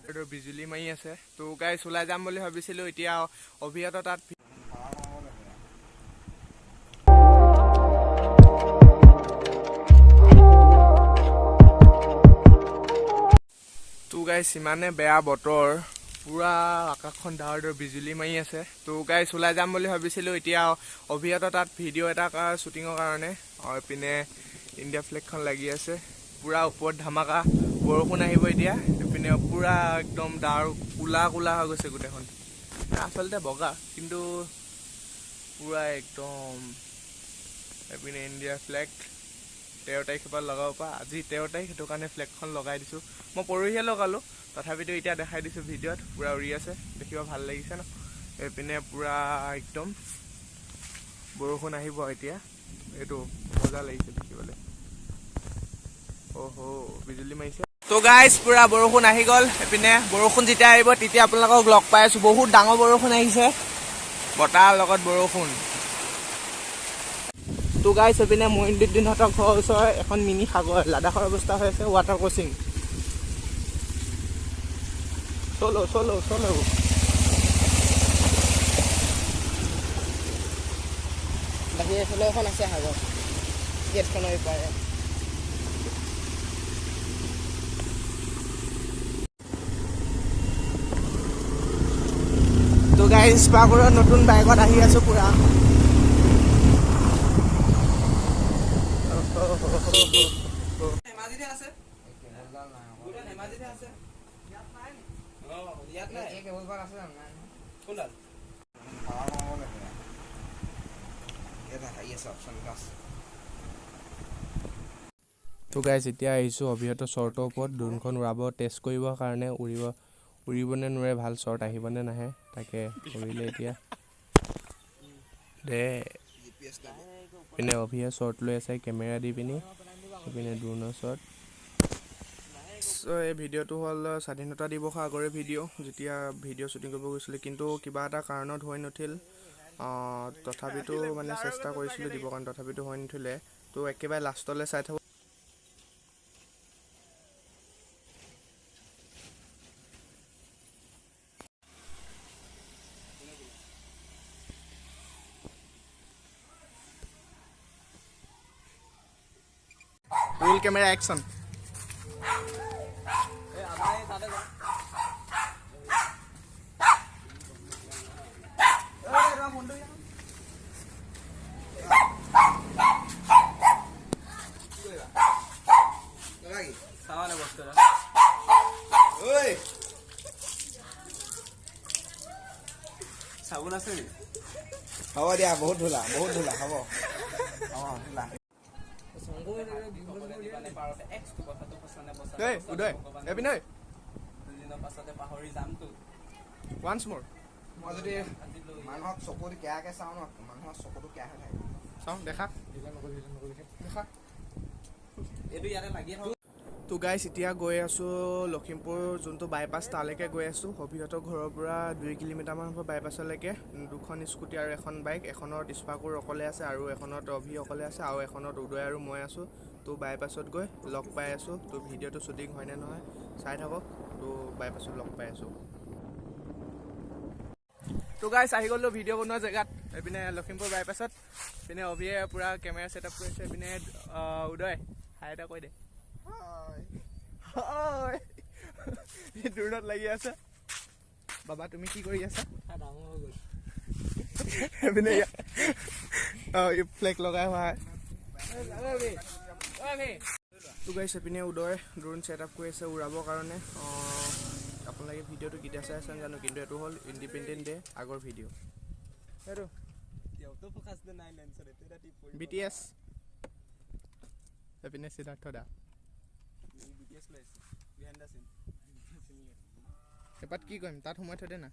বিজুলী মাৰি আছে তো গাইছ ওলাই যাম বুলি ভাবিছিলোঁ এতিয়া অভিয়ত তাত তো গাইছ ইমানে বেয়া বতৰ পুৰা আকাশখন ডাৱৰ বিজুলী মাৰি আছে তো গাইছ ওলাই যাম বুলি ভাবিছিলোঁ এতিয়া অভিয়ত তাত ভিডিঅ' এটা শ্বুটিঙৰ কাৰণে পিনে ইণ্ডিয়া ফ্লেগখন লাগি আছে পুৰা ওপৰত ধামাকা বৰষুণ আহিব এতিয়া পিনে পুৰা একদম ডাৱৰ কোলা কোলা হৈ গৈছে গোটেইখন আচলতে বগা কিন্তু পুৰা একদম এপিনে ইণ্ডিয়া ফ্লেগ 13 তাৰিখৰ পৰা লগাব পৰা আজি 13 তাৰিখ সেইটো কাৰণে ফ্লেগখন লগাই দিছোঁ মই পৰহিয়ে লগালোঁ তথাপিতো এতিয়া দেখাই দিছোঁ ভিডিঅ'ত পুৰা উৰি আছে দেখিব ভাল লাগিছে ন এইপিনে পুৰা একদম বৰষুণ আহিব এতিয়া এইটো মজা লাগিছে দেখিবলৈ ওহো বিজুলী মাৰিছে তো গাইছ পুৰা বৰষুণ আহি গ'ল এইপিনে বৰষুণ যেতিয়া আহিব তেতিয়া আপোনালোকক লগ পাই আছোঁ বহুত ডাঙৰ বৰষুণ আহিছে বতাহৰ লগত বৰষুণ তো গাইছ এইপিনে মহিন্দুদ্দিনহঁতৰ ঘৰৰ ওচৰৰ এখন মিনি সাগৰ লাডাখৰ অৱস্থা হৈ আছে ৱাটাৰ ক্ৰচিং চলো চলো চলো বাকী এইফালে এখন আছে সাগৰ গেটখনৰ ইপাৰে তো গাইছ পাগৰৰ নতুন বাইকত আহি আছোঁ পুৰা তো গাইছ এতিয়া আহিছোঁ অভিয়ত শ্বৰ্টৰ ওপৰত ড্ৰোনখন উৰাব টেষ্ট কৰিবৰ কাৰণে উৰিবনে নোৱাৰে ভাল শ্বৰ্ট আহিবনে নাহে তাকে কৰিলে এতিয়া দে পিনে অভিয়ে শ্বৰ্ট লৈ আছে কেমেৰা দি পিনি পিনে ড্ৰোনৰ শ্বৰ্ট এই ভিডিঅ'টো হ'ল স্বাধীনতা দিৱসৰ আগৰে ভিডিঅ' যেতিয়া ভিডিঅ' শ্বুটিং কৰিব গৈছিলোঁ কিন্তু কিবা এটা কাৰণত হৈ নুঠিল তথাপিতো মানে চেষ্টা কৰিছিলোঁ দিবৰ কাৰণে তথাপিতো হৈ নুঠিলে তো একেবাৰে লাষ্টলৈ চাই থাকোঁ roll camera action চাবুন আছে নি হ'ব দিয়া বহুত ধুলা হ'ব ধুলা once more মই যদি মানুহক চকুত কেয়াকে চাওঁ ন মানুহৰ চকুটো কেয়া হৈ থাকে চাওঁ দেখা এইটো ইয়াতে লাগি থাকক তো গাইছ এতিয়া গৈ আছোঁ লখিমপুৰ যোনটো বাইপাছ তালৈকে গৈ আছোঁ অভিহঁতৰ ঘৰৰ পৰা 2 কিলোমিটাৰমান হ'ব বাইপাছলৈকে দুখন স্কুটি আৰু এখন বাইক এখনত স্পাৰ্কুৰ অকলে আছে আৰু এখনত অভি অকলে আছে আৰু এখনত উদয় আৰু মই আছোঁ তো বাইপাছত গৈ লগ পাই আছোঁ তো ভিডিঅ'টো শ্বুটিং হয়নে নহয় চাই থাকক তো বাইপাছত লগ পাই আছোঁ তো গাইছ আহি গ'লোঁ ভিডিঅ' বনোৱা জেগাত এইপিনে লখিমপুৰ বাইপাছত পিনে অভিয়ে পূৰা কেমেৰা ছেটআপ কৰি আছে এইপিনে উদয় হাই এটা কৈ দে দূৰত লাগি আছে বাবা তুমি কি কৰি আছা ফ্লেগ লগাই হোৱা তো গাইছ এইপিনে উদয় ড্ৰোন ছেটআপ কৰি আছে উৰাবৰ কাৰণে আপোনালোকে ভিডিঅ'টো কেতিয়া চাই আছে জানো কিন্তু এইটো হ'ল ইণ্ডিপেণ্ডেণ্ট ডে আগৰ ভিডিঅ' এইটো BTS এইপিনে সিদ্ধাৰ্থ দা এপাত কি কৰিম তাত সোমাই থৈ দে না